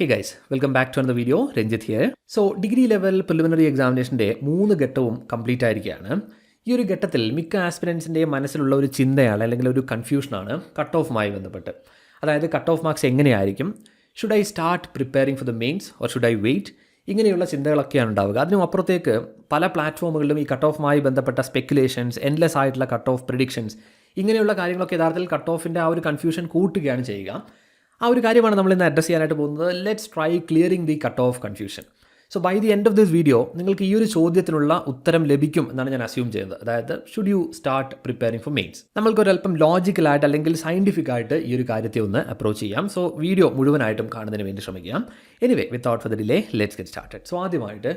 Hey guys, welcome back to another video. Ranjit here. So, degree level preliminary എക്സാമിനേഷൻ്റെ 3 ഘട്ടവും complete ആയിരിക്കുകയാണ്. ഈ ഒരു ഘട്ടത്തിൽ മിക്ക ആസ്പിരൻസിൻ്റെ മനസ്സിലുള്ള ഒരു ചിന്തയാണ് അല്ലെങ്കിൽ ഒരു കൺഫ്യൂഷനാണ് കട്ട് ഓഫുമായി ബന്ധപ്പെട്ട്. അതായത് കട്ട് ഓഫ് മാർക്സ് എങ്ങനെയായിരിക്കും, should I start preparing for the mains or should I wait, ഇങ്ങനെയുള്ള ചിന്തകളൊക്കെയാണ് ഉണ്ടാവുക. അതിനും അപ്പുറത്തേക്ക് പല പ്ലാറ്റ്ഫോമുകളിലും ഈ കട്ട് ഓഫുമായി ബന്ധപ്പെട്ട സ്പെക്കുലേഷൻസ്, എൻലെസ് ആയിട്ടുള്ള കട്ട് ഓഫ് പ്രിഡിക്ഷൻസ്, ഇങ്ങനെയുള്ള കാര്യങ്ങളൊക്കെ യഥാർത്ഥത്തിൽ കട്ട് ഓഫിൻ്റെ ആ ഒരു കൺഫ്യൂഷൻ കൂട്ടുകയാണ് ചെയ്യുക. ആ ഒരു കാര്യമാണ് നമ്മൾ ഇന്ന് അഡ്രസ് ചെയ്യാനായിട്ട് പോകുന്നത്. Let's try clearing the cut off confusion. So by the end of this video നിങ്ങൾക്ക് ഈ ഒരു ചോദ്യത്തിനുള്ള ഉത്തരം ലഭിക്കും എന്നാണ് ഞാൻ അസ്യൂം ചെയ്യുന്നത്. അതായത് should you start preparing for mains. നമ്മൾക്കൊരല്പം ലോജിക്കലായിട്ട് അല്ലെങ്കിൽ സയൻറ്റിഫിക് ആയിട്ട് ഈ ഒരു കാര്യത്തെ ഒന്ന് അപ്രോച്ച് ചെയ്യാം. സോ വീഡിയോ മുഴുവനായിട്ടും കാണുന്നതിന് വേണ്ടി ശ്രമിക്കാം. Anyway, without further delay let's get started. So ആദ്യമായിട്ട്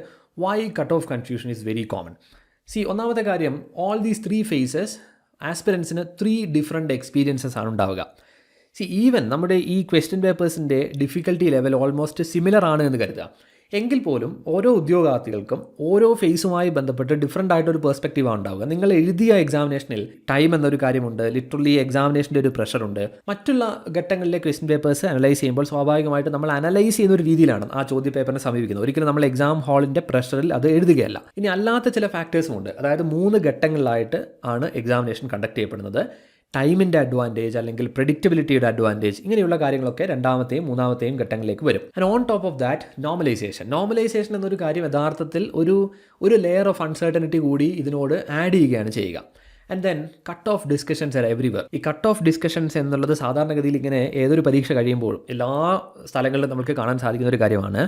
why cut off confusion is very common. ഒന്നാമത്തെ കാര്യം, ഓൾ ദീസ് 3 ഫേസസ് ആസ്പിരൻസിന് 3 ഡിഫറെൻറ്റ് എക്സ്പീരിയൻസസ് ആണ് ഉണ്ടാവുക. ഈവൻ നമ്മുടെ ഈ ക്വസ്റ്റ്യൻ പേപ്പേഴ്സിൻ്റെ ഡിഫിക്കൽട്ടി ലെവൽ ഓൾമോസ്റ്റ് സിമിലർ ആണ് എന്ന് കരുതുക. എങ്കിൽ പോലും ഓരോ ഉദ്യോഗാർത്ഥികൾക്കും ഓരോ ഫേസുമായി ബന്ധപ്പെട്ട് ഡിഫറൻ്റ് ആയിട്ടൊരു പെർസ്പെക്റ്റീവാണ് ഉണ്ടാവുക. നിങ്ങൾ എഴുതിയ എക്സാമിനേഷനിൽ ടൈം എന്നൊരു കാര്യമുണ്ട്, ലിറ്ററലി എക്സാമിനേഷൻ്റെ ഒരു പ്രഷറുണ്ട്. മറ്റുള്ള ഘട്ടങ്ങളിലെ ക്വസ്റ്റ്യൻ പേപ്പേഴ്സ് അനലൈസ് ചെയ്യുമ്പോൾ സ്വാഭാവികമായിട്ട് നമ്മൾ അനലൈസ് ചെയ്യുന്ന ഒരു രീതിയിലാണ് ആ ചോദ്യ പേപ്പറിനെ സമീപിക്കുന്നത്. ഒരിക്കലും നമ്മൾ എക്സാം ഹാളിൻ്റെ പ്രഷറിൽ അത് എഴുതുകയല്ല. ഇനി അല്ലാത്ത ചില ഫാക്ടേഴ്സും ഉണ്ട്. അതായത് 3 ഘട്ടങ്ങളിലായിട്ട് ആണ് എക്സാമിനേഷൻ കണ്ടക്ട് ചെയ്യപ്പെടുന്നത്. ടൈമിൻ്റെ അഡ്വാൻറ്റേജ് അല്ലെങ്കിൽ പ്രെഡിക്റ്റബിലിറ്റിയുടെ അഡ്വാൻറ്റേജ്, ഇങ്ങനെയുള്ള കാര്യങ്ങളൊക്കെ രണ്ടാമത്തെയും മൂന്നാമത്തെയും ഘട്ടങ്ങളിലേക്ക് വരും. And on top of that normalisation എന്നൊരു കാര്യം യഥാർത്ഥത്തിൽ ഒരു ലെയർ ഓഫ് അൺസർട്ടനിറ്റി കൂടി ഇതിനോട് ആഡ് ചെയ്യുകയാണ് ചെയ്യുക. And then cut off discussions are everywhere. ഈ കട്ട് ഓഫ് ഡിസ്കഷൻസ് എന്നുള്ളത് സാധാരണഗതിയിൽ ഇങ്ങനെ ഏതൊരു പരീക്ഷ കഴിയുമ്പോഴും എല്ലാ സ്ഥലങ്ങളിലും നമുക്ക് കാണാൻ സാധിക്കുന്ന ഒരു കാര്യമാണ്.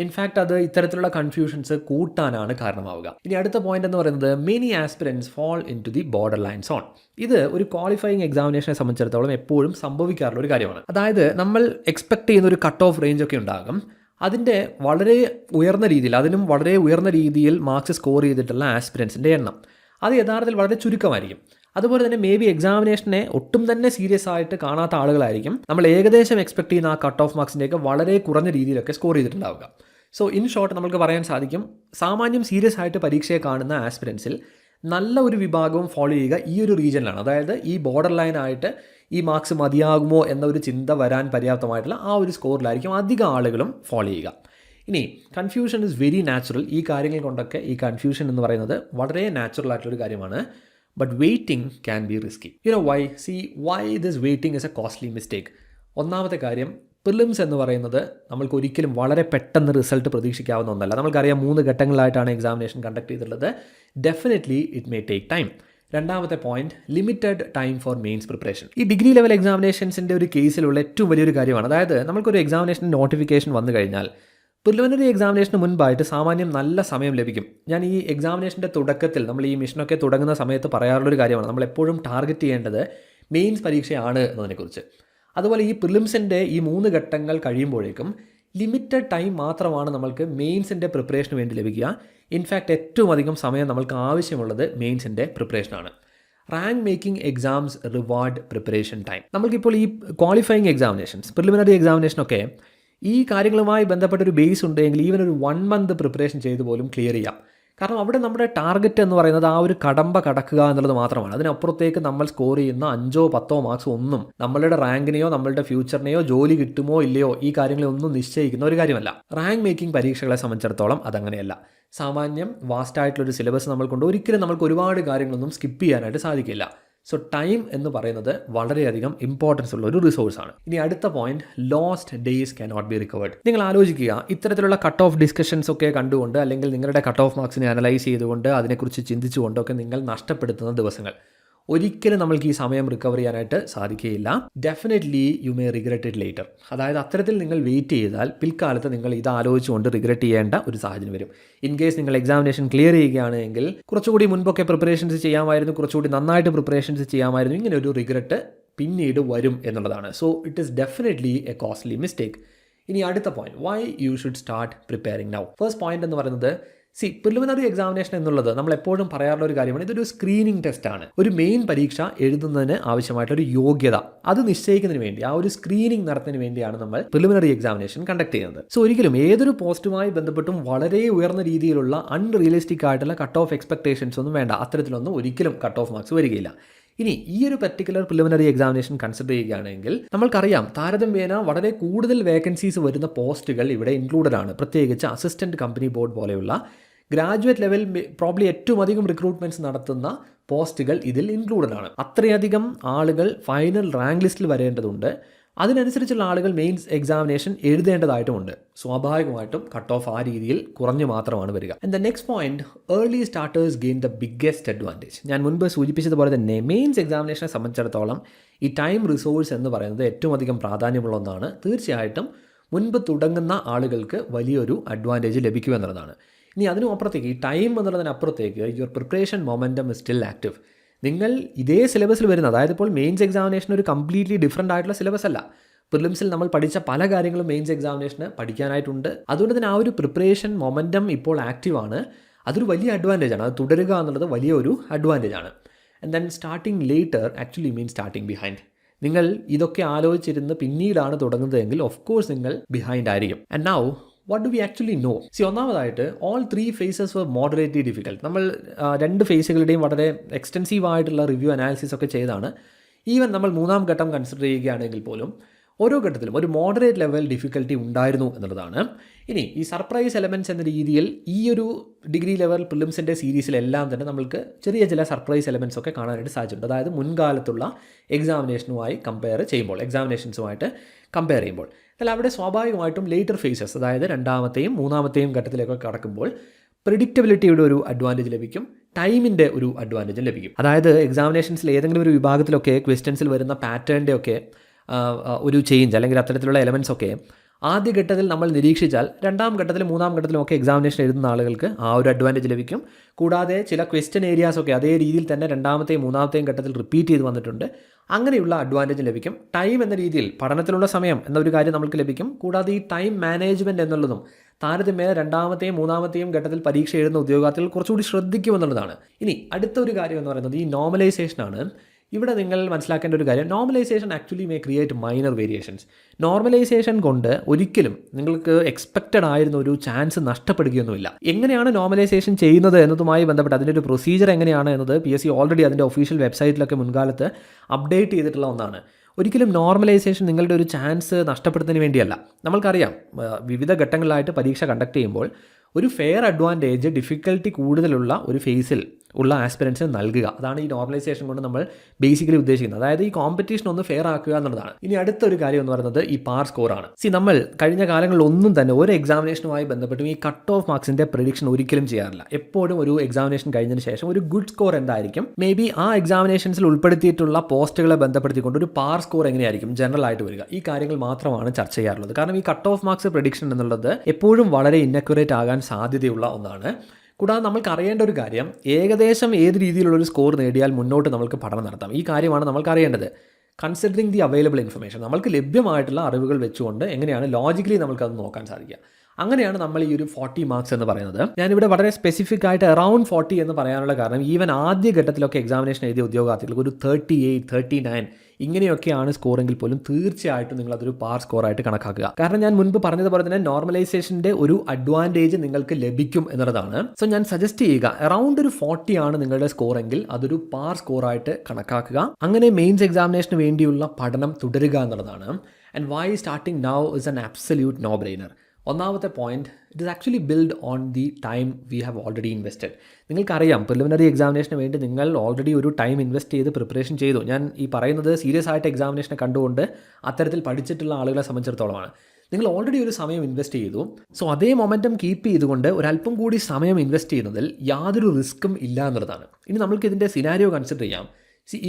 ഇൻഫാക്റ്റ് അത് ഇത്തരത്തിലുള്ള കൺഫ്യൂഷൻസ് കൂട്ടാനാണ് കാരണമാവുക. ഇനി അടുത്ത പോയിന്റ് എന്ന് പറയുന്നത്, many aspirants fall into the border line zone. ഇത് ഒരു ക്വാളിഫയിങ് എക്സാമിനേഷനെ സംബന്ധിച്ചിടത്തോളം എപ്പോഴും സംഭവിക്കാറുള്ള ഒരു കാര്യമാണ്. അതായത് നമ്മൾ എക്സ്പെക്ട് ചെയ്യുന്ന ഒരു കട്ട് ഓഫ് റേഞ്ച് ഒക്കെ ഉണ്ടാകും. അതിൻ്റെ വളരെ ഉയർന്ന രീതിയിൽ മാർക്സ് സ്കോർ ചെയ്തിട്ടുള്ള ആസ്പിരൻസിൻ്റെ എണ്ണം അത് യഥാർത്ഥത്തിൽ വളരെ ചുരുക്കമായിരിക്കും. അതുപോലെ തന്നെ മേ ബി എക്സാമിനേഷനെ ഒട്ടും തന്നെ സീരിയസ് ആയിട്ട് കാണാത്ത ആളുകളായിരിക്കും നമ്മൾ ഏകദേശം എക്സ്പെക്ട് ചെയ്യുന്ന ആ കട്ട് ഓഫ് മാർക്സിൻ്റെയൊക്കെ വളരെ കുറഞ്ഞ രീതിയിലൊക്കെ സ്കോർ ചെയ്തിട്ടുണ്ടാവുക. സോ ഇൻ ഷോർട്ട് നമുക്ക് പറയാൻ സാധിക്കും, സാമാന്യം സീരിയസ് ആയിട്ട് പരീക്ഷയെ കാണുന്ന ആസ്പിരൻസിൽ നല്ല ഒരു വിഭാഗവും ഫോളോ ചെയ്യുക ഈ ഒരു റീജിയനിലാണ്. അതായത് ഈ ബോർഡർ ലൈനായിട്ട് ഈ മാർക്സ് മതിയാകുമോ എന്നൊരു ചിന്ത വരാൻ പര്യാപ്തമായിട്ടുള്ള ആ ഒരു സ്കോറിലായിരിക്കും അധികം ആളുകളും ഫോളോ ചെയ്യുക. ഇനി കൺഫ്യൂഷൻ ഇസ് വെരി നാച്ചുറൽ. ഈ കാര്യങ്ങൾ കൊണ്ടൊക്കെ ഈ കൺഫ്യൂഷൻ എന്ന് പറയുന്നത് വളരെ നാച്ചുറൽ ആയിട്ടുള്ളൊരു കാര്യമാണ്. But waiting can be risky. You know why? Why this waiting is a costly mistake. ഒന്നാമത്തെ കാര്യം, പ്രിലിംസ് എന്ന് പറയുന്നത് നമ്മൾക്ക് ഒരിക്കലും വളരെ പെട്ടെന്ന് റിസൾട്ട് പ്രതീക്ഷിക്കാവുന്ന ഒന്നല്ല. നമ്മൾക്കറിയാം 3 ഘട്ടങ്ങളിലായിട്ടാണ് എക്സാമിനേഷൻ കണ്ടക്ട് ചെയ്തിട്ടുള്ളത്. Definitely it may take time. രണ്ടാമത്തെ point, limited time for mains preparation. ഈ ഡിഗ്രി ലെവൽ എക്സാമിനേഷൻസിൻ്റെ ഒരു കേസിലുള്ള ഏറ്റവും വലിയൊരു കാര്യമാണ്. അതായത് നമ്മൾക്കൊരു എക്സാമിനേഷൻ നോട്ടിഫിക്കേഷൻ വന്നു കഴിഞ്ഞാൽ പ്രിലിമിനറി എക്സാമിനേഷന് മുൻപായിട്ട് സാമാന്യം നല്ല സമയം ലഭിക്കും. ഞാൻ ഈ എക്സാമിനേഷൻ്റെ തുടക്കത്തിൽ നമ്മൾ ഈ മിഷനൊക്കെ തുടങ്ങുന്ന സമയത്ത് പറയാറുള്ളൊരു കാര്യമാണ്, നമ്മളെപ്പോഴും ടാർഗറ്റ് ചെയ്യേണ്ടത് മെയിൻസ് പരീക്ഷയാണ് എന്നതിനെക്കുറിച്ച്. അതുപോലെ ഈ പ്രിലിംസിൻ്റെ ഈ 3 ഘട്ടങ്ങൾ കഴിയുമ്പോഴേക്കും ലിമിറ്റഡ് ടൈം മാത്രമാണ് നമ്മൾക്ക് മെയിൻസിൻ്റെ പ്രിപ്പറേഷന് വേണ്ടി ലഭിക്കുക. ഇൻഫാക്റ്റ് ഏറ്റവും അധികം സമയം നമ്മൾക്ക് ആവശ്യമുള്ളത് മെയിൻസിൻ്റെ പ്രിപ്പറേഷനാണ്. Rank making exams reward preparation time. നമ്മൾക്കിപ്പോൾ ഈ ക്വാളിഫയിങ് എക്സാമിനേഷൻസ്, പ്രിലിമിനറി എക്സാമിനേഷനൊക്കെ ഈ കാര്യങ്ങളുമായി ബന്ധപ്പെട്ടൊരു ബേസ് ഉണ്ടെങ്കിൽ ഈവൻ ഒരു 1 month പ്രിപ്പറേഷൻ ചെയ്ത് പോലും ക്ലിയർ ചെയ്യാം. കാരണം അവിടെ നമ്മുടെ ടാർഗറ്റ് എന്ന് പറയുന്നത് ആ ഒരു കടമ്പ കടക്കുക എന്നുള്ളത് മാത്രമാണ്. അതിനപ്പുറത്തേക്ക് നമ്മൾ സ്കോർ ചെയ്യുന്ന 5-10 മാർക്സ് ഒന്നും നമ്മളുടെ റാങ്കിനെയോ നമ്മളുടെ ഫ്യൂച്ചറിനെയോ ജോലി കിട്ടുമോ ഇല്ലയോ ഈ കാര്യങ്ങളെ ഒന്നും നിശ്ചയിക്കുന്ന ഒരു കാര്യമല്ല. റാങ്ക് മേക്കിംഗ് പരീക്ഷകളെ സംബന്ധിച്ചിടത്തോളം അതങ്ങനെയല്ല. സാമാന്യം വാസ്റ്റായിട്ടുള്ളൊരു സിലബസ് നമ്മൾക്കുണ്ട്. ഒരിക്കലും നമ്മൾക്ക് ഒരുപാട് കാര്യങ്ങളൊന്നും സ്കിപ്പ് ചെയ്യാനായിട്ട് സാധിക്കില്ല. സോ ടൈം എന്ന് പറയുന്നത് വളരെയധികം ഇമ്പോർട്ടൻസ് ഉള്ള ഒരു റിസോഴ്സാണ്. ഇനി അടുത്ത point, lost days cannot B recovered. നിങ്ങൾ ആലോചിക്കുക, ഇത്തരത്തിലുള്ള കട്ട് ഓഫ് ഡിസ്കഷൻസ് ഒക്കെ കണ്ടുകൊണ്ട് അല്ലെങ്കിൽ നിങ്ങളുടെ കട്ട് ഓഫ് മാർക്സിനെ അനലൈസ് ചെയ്തുകൊണ്ട് അതിനെക്കുറിച്ച് ചിന്തിച്ചുകൊണ്ടൊക്കെ നിങ്ങൾ നഷ്ടപ്പെടുത്തുന്ന ദിവസങ്ങൾ ഒരിക്കലും നമ്മൾക്ക് ഈ സമയം റിക്കവർ ചെയ്യാനായിട്ട് സാധിക്കുകയില്ല. Definitely you may regret it later. അതായത് അത്തരത്തിൽ നിങ്ങൾ വെയിറ്റ് ചെയ്താൽ പിൽക്കാലത്ത് നിങ്ങൾ ഇത് ആലോചിച്ചുകൊണ്ട് റിഗ്രറ്റ് ചെയ്യേണ്ട ഒരു സാഹചര്യം വരും. ഇൻ കേസ് നിങ്ങൾ എക്സാമിനേഷൻ ക്ലിയർ ചെയ്യുകയാണെങ്കിൽ കുറച്ചുകൂടി മുൻപൊക്കെ പ്രിപ്പറേഷൻസ് ചെയ്യാമായിരുന്നു, കുറച്ചുകൂടി നന്നായിട്ട് പ്രിപ്പറേഷൻസ് ചെയ്യാമായിരുന്നു, ഇങ്ങനെ ഒരു റിഗ്രറ്റ് പിന്നീട് വരും എന്നുള്ളതാണ്. So it is definitely a costly mistake. ഇനി അടുത്ത point, why you should start preparing now. First point എന്ന് പറയുന്നത്, പ്രിലിമിനറി എക്സാമിനേഷൻ എന്നുള്ളത് നമ്മൾ എപ്പോഴും പറയാറുള്ള ഒരു കാര്യമാണ്. ഇതൊരു സ്ക്രീനിങ് ടെസ്റ്റാണ്. ഒരു മെയിൻ പരീക്ഷ എഴുതുന്നതിന് ആവശ്യമായിട്ടൊരു യോഗ്യത അത് നിശ്ചയിക്കുന്നതിന് വേണ്ടി, ആ ഒരു സ്ക്രീനിങ് നടത്തുന്നതിന് വേണ്ടിയാണ് നമ്മൾ പ്രിലിമിനറി എക്സാമിനേഷൻ കണ്ടക്ട് ചെയ്യുന്നത്. സോ ഒരിക്കലും ഏതൊരു പോസ്റ്റുമായി ബന്ധപ്പെട്ടും വളരെ ഉയർന്ന രീതിയിലുള്ള അൺറിയലിസ്റ്റിക് ആയിട്ടുള്ള കട്ട് ഓഫ് എക്സ്പെക്ടേഷൻസ് ഒന്നും വേണ്ട. അത്തരത്തിലൊന്നും ഒരിക്കലും കട്ട് ഓഫ് മാർക്സ് വരികയില്ല. ഇനി ഈ ഒരു പർട്ടിക്കുലർ പ്രിലിമിനറി എക്സാമിനേഷൻ കൺസിഡർ ചെയ്യുകയാണെങ്കിൽ നമ്മൾക്കറിയാം താരതമ്യേന വളരെ കൂടുതൽ വേക്കൻസീസ് വരുന്ന പോസ്റ്റുകൾ ഇവിടെ ഇൻക്ലൂഡഡ് ആണ്. പ്രത്യേകിച്ച് അസിസ്റ്റന്റ് കമ്പനി ബോർഡ് പോലെയുള്ള ഗ്രാജുവേറ്റ് ലെവൽ പ്രോബ്ലി ഏറ്റവും അധികം റിക്രൂട്ട്മെൻറ്റ്സ് നടത്തുന്ന പോസ്റ്റുകൾ ഇതിൽ ഇൻക്ലൂഡഡ് ആണ്. അത്രയധികം ആളുകൾ ഫൈനൽ റാങ്ക് ലിസ്റ്റിൽ വരേണ്ടതുണ്ട്. അതിനനുസരിച്ചുള്ള ആളുകൾ മെയിൻസ് എക്സാമിനേഷൻ എഴുതേണ്ടതായിട്ടുമുണ്ട്. സ്വാഭാവികമായിട്ടും കട്ട് ഓഫ് ആ രീതിയിൽ കുറഞ്ഞു മാത്രമാണ് വരിക. And the next point, early starters gain the biggest advantage. ഞാൻ മുൻപ് സൂചിപ്പിച്ചതുപോലെ തന്നെ മെയിൻസ് എക്സാമിനേഷനെ സംബന്ധിച്ചിടത്തോളം ഈ ടൈം റിസോഴ്സ് എന്ന് പറയുന്നത് ഏറ്റവും അധികം പ്രാധാന്യമുള്ള ഒന്നാണ്. തീർച്ചയായിട്ടും മുൻപ് തുടങ്ങുന്ന ആളുകൾക്ക് വലിയൊരു അഡ്വാൻറ്റേജ് ലഭിക്കുമെന്നുള്ളതാണ്. ഇനി അതിനും അപ്പുറത്തേക്ക് ഈ ടൈം എന്നുള്ളതിനപ്പുറത്തേക്ക് your preparation momentum is still active. നിങ്ങൾ ഇതേ സിലബസിൽ വരുന്ന, അതായത് ഇപ്പോൾ മെയിൻസ് എക്സാമിനേഷൻ ഒരു കംപ്ലീറ്റ്ലി ഡിഫറൻ്റ് ആയിട്ടുള്ള സിലബസ് അല്ല. പ്രിലിംസിൽ നമ്മൾ പഠിച്ച പല കാര്യങ്ങളും മെയിൻസ് എക്സാമിനേഷന് പഠിക്കാനായിട്ടുണ്ട്. അതുകൊണ്ട് തന്നെ ആ ഒരു പ്രിപ്പറേഷൻ മൊമെൻറ്റം ഇപ്പോൾ ആക്റ്റീവാണ്. അതൊരു വലിയ അഡ്വാൻറ്റേജ് ആണ്. അത് തുടരുക എന്നുള്ളത് വലിയൊരു അഡ്വാൻറ്റേജ് ആണ്. And then starting later actually mean starting behind. നിങ്ങൾ ഇതൊക്കെ ആലോചിച്ചിരുന്ന് പിന്നീടാണ് തുടങ്ങുന്നതെങ്കിൽ ഓഫ് കോഴ്സ് നിങ്ങൾ ബിഹൈൻഡ് ആയിരിക്കും. And now what do we actually know? ഒന്നാമതായിട്ട് all 3 phases were moderately difficult. നമ്മൾ 2 ഫേസുകളുടെയും വളരെ എക്സ്റ്റെൻസീവ് ആയിട്ടുള്ള റിവ്യൂ അനാലിസിസ് ഒക്കെ ചെയ്താണ്. ഈവൻ നമ്മൾ 3ാം ഘട്ടം കൺസിഡർ ചെയ്യുകയാണെങ്കിൽ പോലും ഓരോ ഘട്ടത്തിലും ഒരു മോഡറേറ്റ് ലെവൽ ഡിഫിക്കൽട്ടി ഉണ്ടായിരുന്നു എന്നുള്ളതാണ്. ഇനി ഈ സർപ്രൈസ് എലമെൻറ്റ്സ് എന്ന രീതിയിൽ ഈ ഒരു ഡിഗ്രി ലെവൽ പ്രിലിംസിൻ്റെ സീരീസിലെല്ലാം തന്നെ നമ്മൾക്ക് ചെറിയ ചില സർപ്രൈസ് എലമെൻറ്റ്സ് ഒക്കെ കാണാനായിട്ട് സാധിച്ചിട്ടുണ്ട്. അതായത് മുൻകാലത്തുള്ള എക്സാമിനേഷനുമായിട്ട് കമ്പയർ ചെയ്യുമ്പോൾ എന്നാൽ അവിടെ സ്വാഭാവികമായിട്ടും ലേറ്റർ ഫേസസ്, അതായത് 2ാമത്തെയും 3ാമത്തെയും ഘട്ടത്തിലേക്കൊക്കെ കടക്കുമ്പോൾ പ്രെഡിക്റ്റബിലിറ്റിയുടെ ഒരു അഡ്വാൻറ്റേജ് ലഭിക്കും, ടൈമിൻ്റെ ഒരു അഡ്വാൻറ്റേജും ലഭിക്കും. അതായത് എക്സാമിനേഷൻസിൽ ഏതെങ്കിലും ഒരു വിഭാഗത്തിലൊക്കെ ക്വസ്റ്റ്യൻസിൽ വരുന്ന പാറ്റേണിൻ്റെ ഒക്കെ ഒരു ചേഞ്ച് അല്ലെങ്കിൽ അത്തരത്തിലുള്ള എലമെൻറ്റ്സ് ഒക്കെ ആദ്യഘട്ടത്തിൽ നമ്മൾ നിരീക്ഷിച്ചാൽ 2ാം ഘട്ടത്തിലും 3ാം ഘട്ടത്തിലും ഒക്കെ എക്സാമിനേഷൻ എഴുതുന്ന ആളുകൾക്ക് ആ ഒരു അഡ്വാൻറ്റേജ് ലഭിക്കും. കൂടാതെ ചില ക്വസ്റ്റ്യൻ ഏരിയാസൊക്കെ അതേ രീതിയിൽ തന്നെ 2ാമത്തെയും 3ാമത്തെയും ഘട്ടത്തിൽ റിപ്പീറ്റ് ചെയ്ത് വന്നിട്ടുണ്ട്. അങ്ങനെയുള്ള അഡ്വാൻറ്റേജ് ലഭിക്കും. ടൈം എന്ന രീതിയിൽ പഠനത്തിലുള്ള സമയം എന്നൊരു കാര്യം നമുക്ക് ലഭിക്കും. കൂടാതെ ഈ ടൈം മാനേജ്മെൻറ്റ് എന്നുള്ളതും താരതമ്യേന 2ാമത്തെയും 3ാമത്തെയും ഘട്ടത്തിൽ പരീക്ഷ എഴുതുന്ന ഉദ്യോഗാർത്ഥികൾ കുറച്ചുകൂടി ശ്രദ്ധിക്കുമെന്നുള്ളതാണ്. ഇനി അടുത്ത ഒരു കാര്യം എന്ന് പറയുന്നത് ഈ നോർമലൈസേഷനാണ്. ഇവിടെ നിങ്ങൾ മനസ്സിലാക്കേണ്ട ഒരു കാര്യം, normalisation actually may create minor variations. Normalisation കൊണ്ട് ഒരിക്കലും നിങ്ങൾക്ക് എക്സ്പെക്റ്റഡ് ആയിരുന്ന ഒരു ചാൻസ് നഷ്ടപ്പെടുകയൊന്നുമില്ല. എങ്ങനെയാണ് നോർമലൈസേഷൻ ചെയ്യുന്നത് എന്നതുമായി ബന്ധപ്പെട്ട് അതിൻ്റെ ഒരു പ്രൊസീജിയർ എങ്ങനെയാണ് എന്നത് PSC ഓൾറെഡി അതിൻ്റെ ഒഫീഷ്യൽ വെബ്സൈറ്റിലൊക്കെ മുൻകാലത്ത് അപ്ഡേറ്റ് ചെയ്തിട്ടുള്ള ഒന്നാണ്. ഒരിക്കലും നോർമലൈസേഷൻ നിങ്ങളുടെ ഒരു ചാൻസ് നഷ്ടപ്പെടുന്നതിന് വേണ്ടിയല്ല. നമ്മൾക്കറിയാം വിവിധ ഘട്ടങ്ങളിലായിട്ട് പരീക്ഷ കണ്ടക്ട് ചെയ്യുമ്പോൾ ഒരു ഫെയർ അഡ്വാൻറ്റേജ് ഡിഫിക്കൽട്ടി കൂടുതലുള്ള ഒരു ഫേസിൽ ഉള്ള ആസ്പിരൻസിന് നൽകുക. അതാണ് ഈ നോർമലൈസേഷൻ കൊണ്ട് നമ്മൾ ബേസിക്കലി ഉദ്ദേശിക്കുന്നത്. അതായത് ഈ കോമ്പറ്റീഷൻ ഒന്ന് ഫെയർ ആക്കുക എന്നുള്ളതാണ്. ഇനി അടുത്തൊരു കാര്യം എന്ന് പറയുന്നത് ഈ പാർ സ്കോറാണ്. നമ്മൾ കഴിഞ്ഞ കാലങ്ങളിലൊന്നും തന്നെ ഒരു എക്സാമിനേഷനുമായി ബന്ധപ്പെട്ടും ഈ കട്ട് ഓഫ് മാർക്സിൻ്റെ പ്രെഡിക്ഷൻ ഒരിക്കലും ചെയ്യാറില്ല. എപ്പോഴും ഒരു എക്സാമിനേഷൻ കഴിഞ്ഞതിന് ശേഷം ഒരു ഗുഡ് സ്കോർ എന്തായിരിക്കും, മേ ബി ആ എക്സാമിനേഷൻസിൽ ഉൾപ്പെടുത്തിയിട്ടുള്ള പോസ്റ്റുകളെ ബന്ധപ്പെടുത്തിക്കൊണ്ട് ഒരു പാർ സ്കോർ എങ്ങനെയായിരിക്കും ജനറൽ ആയിട്ട് വരിക, ഈ കാര്യങ്ങൾ മാത്രമാണ് ചർച്ച ചെയ്യാറുള്ളത്. കാരണം ഈ കട്ട് ഓഫ് മാർക്സ് പ്രെഡിക്ഷൻ എന്നുള്ളത് എപ്പോഴും വളരെ ഇന്നക്യുറേറ്റ് ആകാൻ സാധ്യതയുള്ള ഒന്നാണ്. കൂടാതെ നമ്മൾക്ക് അറിയേണ്ട ഒരു കാര്യം, ഏകദേശം ഏത് രീതിയിലുള്ളൊരു സ്കോർ നേടിയാൽ മുന്നോട്ട് നമുക്ക് പഠനം നടത്താം, ഈ കാര്യമാണ് നമ്മൾക്ക് അറിയേണ്ടത്. കൺസിഡറിങ് ദി അവൈലബിൾ ഇൻഫർമേഷൻ, നമ്മൾക്ക് ലഭ്യമായിട്ടുള്ള അറിവുകൾ വെച്ചുകൊണ്ട് എങ്ങനെയാണ് ലോജിക്കലി നമുക്കത് നോക്കാൻ സാധിക്കുക. അങ്ങനെയാണ് നമ്മൾ ഈ ഒരു 40 മാർക്സ് എന്ന് പറയുന്നത്. ഞാനിവിടെ വളരെ സ്പെസിഫിക് ആയിട്ട് അറൗണ്ട് 40 എന്ന് പറയാനുള്ള കാരണം, ഈവൻ ആദ്യ ഘട്ടത്തിലൊക്കെ എക്സാമിനേഷൻ എഴുതിയ ഉദ്യോഗാർത്ഥികൾക്ക് ഒരു 38, 39 ഇങ്ങനെയൊക്കെയാണ് സ്കോറെങ്കിൽ പോലും തീർച്ചയായിട്ടും നിങ്ങൾ അതൊരു പാർ സ്കോറായിട്ട് കണക്കാക്കുക. കാരണം ഞാൻ മുൻപ് പറഞ്ഞതുപോലെ തന്നെ നോർമലൈസേഷൻ്റെ ഒരു അഡ്വാൻറ്റേജ് നിങ്ങൾക്ക് ലഭിക്കും എന്നുള്ളതാണ്. ഞാൻ സജസ്റ്റ് ചെയ്യുക അറൗണ്ട് ഒരു 40 ആണ് നിങ്ങളുടെ സ്കോറെങ്കിൽ അതൊരു പാർ സ്കോറായിട്ട് കണക്കാക്കുക. അങ്ങനെ മെയിൻസ് എക്സാമിനേഷന് വേണ്ടിയുള്ള പഠനം തുടരുക എന്നുള്ളതാണ്. And why starting now is an absolute no brainer. ഒന്നാമത്തെ point, it is actually build on the time we have already invested. നിങ്ങൾക്കറിയാം പ്രിലിമിനറി എക്സാമിനേഷന് വേണ്ടി നിങ്ങൾ ഓൾറെഡി ഒരു ടൈം ഇൻവെസ്റ്റ് ചെയ്ത് പ്രിപ്പറേഷൻ ചെയ്തു. ഞാൻ ഈ പറയുന്നത് സീരിയസ് ആയിട്ട് എക്സാമിനേഷനെ കണ്ടുകൊണ്ട് അത്തരത്തിൽ പഠിച്ചിട്ടുള്ള ആളുകളെ സംബന്ധിച്ചിടത്തോളമാണ്. നിങ്ങൾ ഓൾറെഡി ഒരു സമയം ഇൻവെസ്റ്റ് ചെയ്തു. അതേ മൊമെൻറ്റം കീപ്പ് ചെയ്തുകൊണ്ട് ഒരല്പം കൂടി സമയം ഇൻവെസ്റ്റ് ചെയ്യുന്നതിൽ യാതൊരു റിസ്ക്കും ഇല്ല എന്നുള്ളതാണ്. ഇനി നമ്മൾക്ക് ഇതിൻ്റെ സിനാരിയോ കൺസിഡർ ചെയ്യാം.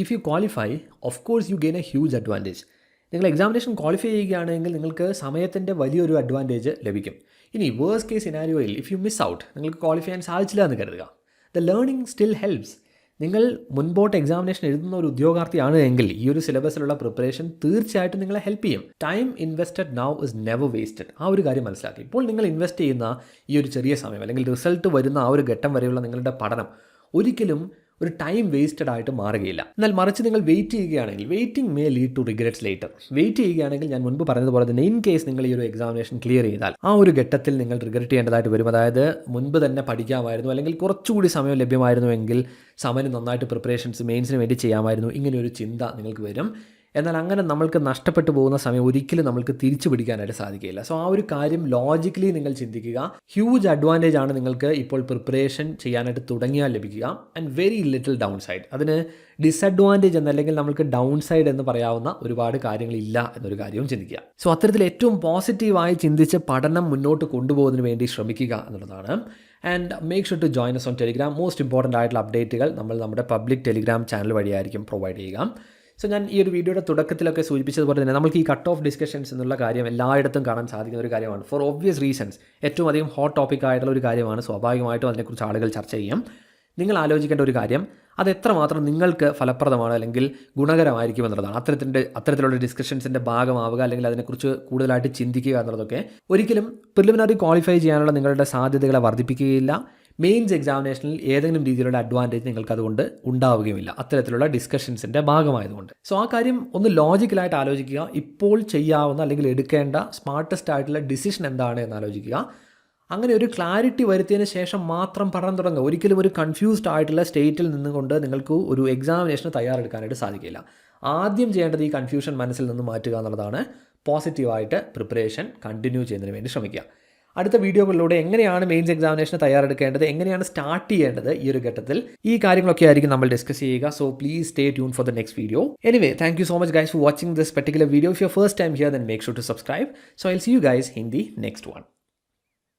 If you qualify, of course you gain a huge advantage. നിങ്ങൾ എക്സാമിനേഷൻ ക്വാളിഫൈ ചെയ്യുകയാണെങ്കിൽ നിങ്ങൾക്ക് സമയത്തിൻ്റെ വലിയൊരു അഡ്വാൻറ്റേജ് ലഭിക്കും. ഇനി വേഴ്സ്റ്റ് കേസ് സിനാരിയോയിൽ ഇഫ് യു മിസ് ഔട്ട്, നിങ്ങൾക്ക് ക്വാളിഫൈ ചെയ്യാൻ സാധിച്ചില്ല എന്ന് കരുതുക, ദ ലേണിംഗ് സ്റ്റിൽ ഹെൽപ്സ്. നിങ്ങൾ മുൻപോട്ട് എക്സാമിനേഷൻ എഴുതുന്ന ഒരു ഉദ്യോഗാർത്ഥിയാണ് എങ്കിൽ ഈ ഒരു സിലബസിലുള്ള പ്രിപ്പറേഷൻ തീർച്ചയായിട്ടും നിങ്ങളെ ഹെൽപ്പ് ചെയ്യും. Time invested now is never wasted. ആ ഒരു കാര്യം മനസ്സിലാക്കി. ഇപ്പോൾ നിങ്ങൾ ഇൻവെസ്റ്റ് ചെയ്യുന്ന ഈ ഒരു ചെറിയ സമയം അല്ലെങ്കിൽ റിസൾട്ട് വരുന്ന ആ ഒരു ഘട്ടം വരെയുള്ള നിങ്ങളുടെ പഠനം ഒരിക്കലും ഒരു ടൈം വേസ്റ്റഡ് ആയിട്ട് മാറുകയില്ല. എന്നാൽ മറിച്ച് നിങ്ങൾ വെയിറ്റ് ചെയ്യുകയാണെങ്കിൽ waiting may lead to regrets later. Wait ചെയ്യുകയാണെങ്കിൽ ഞാൻ മുൻപ് പറഞ്ഞതുപോലെ തന്നെ ഇൻ കേസ് നിങ്ങൾ ഈ ഒരു എക്സാമിനേഷൻ ക്ലിയർ ചെയ്താൽ ആ ഒരു ഘട്ടത്തിൽ നിങ്ങൾ റിഗ്രറ്റ് ചെയ്യേണ്ടതായിട്ട് വരും. അതായത് മുൻപ് തന്നെ പഠിക്കാമായിരുന്നു, അല്ലെങ്കിൽ കുറച്ചുകൂടി സമയം ലഭ്യമായിരുന്നുവെങ്കിൽ സമയം നന്നായിട്ട് പ്രിപ്പറേഷൻസ് മെയിൻസിന് വേണ്ടി ചെയ്യാമായിരുന്നു, ഇങ്ങനെയൊരു ചിന്ത നിങ്ങൾക്ക് വരും. എന്നാൽ അങ്ങനെ നമ്മൾക്ക് നഷ്ടപ്പെട്ടു പോകുന്ന സമയം ഒരിക്കലും നമ്മൾക്ക് തിരിച്ചു പിടിക്കാനായിട്ട് സാധിക്കില്ല. സോ ആ ഒരു കാര്യം ലോജിക്കലി നിങ്ങൾ ചിന്തിക്കുക. ഹ്യൂജ് അഡ്വാൻറ്റേജ് ആണ് നിങ്ങൾക്ക് ഇപ്പോൾ പ്രിപ്പറേഷൻ ചെയ്യാനായിട്ട് തുടങ്ങിയാൽ ലഭിക്കുക, and very little down side. അതിന് ഡിസഡ്വാൻറ്റേജ് എന്നല്ലെങ്കിൽ നമുക്ക് ഡൗൺ സൈഡ് എന്ന് പറയാവുന്ന ഒരുപാട് കാര്യങ്ങളില്ല എന്നൊരു കാര്യവും ചിന്തിക്കുക. സോ അത്തരത്തിൽ ഏറ്റവും പോസിറ്റീവായി ചിന്തിച്ച് പഠനം മുന്നോട്ട് കൊണ്ടുപോകുന്നതിന് വേണ്ടി ശ്രമിക്കുക എന്നുള്ളതാണ്. And make sure to join us on Telegram. Most important ആയിട്ടുള്ള അപ്ഡേറ്റുകൾ നമ്മൾ നമ്മുടെ പബ്ലിക് ടെലിഗ്രാം ചാനൽ വഴിയായിരിക്കും പ്രൊവൈഡ് ചെയ്യുക. സോ ഞാൻ ഈ ഒരു വീഡിയോയുടെ തുടക്കത്തിലൊക്കെ സൂചിപ്പിച്ചതുപോലെ തന്നെ നമുക്ക് ഈ കട്ട് ഓഫ് ഡിസ്കഷൻസ് എന്നുള്ള കാര്യം എല്ലായിടത്തും കാണാൻ സാധിക്കുന്ന ഒരു കാര്യമാണ്. ഫോർ ഒബ്വിയസ് റീസൺസ് ഏറ്റവും അധികം ഹോട്ട് ടോപ്പിക് ആയിട്ടുള്ള ഒരു കാര്യമാണ്. സ്വാഭാവികമായിട്ടും അതിനെക്കുറിച്ച് ആളുകൾ ചർച്ച ചെയ്യും. നിങ്ങൾ ആലോചിക്കേണ്ട ഒരു കാര്യം അത് എത്രമാത്രം നിങ്ങൾക്ക് ഫലപ്രദമാണ് അല്ലെങ്കിൽ ഗുണകരമായിരിക്കും എന്നുള്ളതാണ്. അത്തരത്തിലുള്ള ഡിസ്കഷൻസിൻ്റെ ഭാഗമാവുക അല്ലെങ്കിൽ അതിനെക്കുറിച്ച് കൂടുതലായിട്ട് ചിന്തിക്കുക എന്നുള്ളതൊക്കെ ഒരിക്കലും പ്രിലിമിനറി ക്വാളിഫൈ ചെയ്യാനുള്ള നിങ്ങളുടെ സാധ്യതകളെ വർദ്ധിപ്പിക്കുകയില്ല. മെയിൻസ് എക്സാമിനേഷനിൽ ഏതെങ്കിലും രീതിയിലുള്ള അഡ്വാൻറ്റേജ് നിങ്ങൾക്ക് അതുകൊണ്ട് ഉണ്ടാവുകയുമില്ല, അത്തരത്തിലുള്ള ഡിസ്കഷൻസിൻ്റെ ഭാഗമായതുകൊണ്ട്. സോ ആ കാര്യം ഒന്ന് ലോജിക്കലായിട്ട് ആലോചിക്കുക. ഇപ്പോൾ ചെയ്യാവുന്ന അല്ലെങ്കിൽ എടുക്കേണ്ട സ്മാർട്ടസ്റ്റ് ആയിട്ടുള്ള ഡിസിഷൻ എന്താണ് എന്ന് ആലോചിക്കുക. അങ്ങനെ ഒരു ക്ലാരിറ്റി വരുത്തിയതിന് ശേഷം മാത്രം പഠനം തുടങ്ങുക. ഒരിക്കലും ഒരു കൺഫ്യൂസ്ഡ് ആയിട്ടുള്ള സ്റ്റേറ്റിൽ നിന്നുകൊണ്ട് നിങ്ങൾക്ക് ഒരു എക്സാമിനേഷന് തയ്യാറെടുക്കാനായിട്ട് സാധിക്കില്ല. ആദ്യം ചെയ്യേണ്ടത് ഈ കൺഫ്യൂഷൻ മനസ്സിൽ നിന്ന് മാറ്റുക എന്നുള്ളതാണ്. പോസിറ്റീവായിട്ട് പ്രിപ്പറേഷൻ കണ്ടിന്യൂ ചെയ്യുന്നതിന് വേണ്ടി ശ്രമിക്കുക. അടുത്ത വീഡിയോകളിലൂടെ എങ്ങനെയാണ് മെയിൻസ് എക്സാമിനേഷന് തയ്യാറെടുക്കേണ്ടത്, എങ്ങനെയാണ് സ്റ്റാർട്ട് ചെയ്യേണ്ടത് ഈ ഒരു ഘട്ടത്തിൽ, ഈ കാര്യങ്ങളൊക്കെ ആയിരിക്കും നമ്മൾ ഡിസ്കസ് ചെയ്യുക. So please stay tune for the next video. Anyway, thank you so much guys for watching this particular video. If you're first time here, then make sure to subscribe. So I'll see you guys in the next one.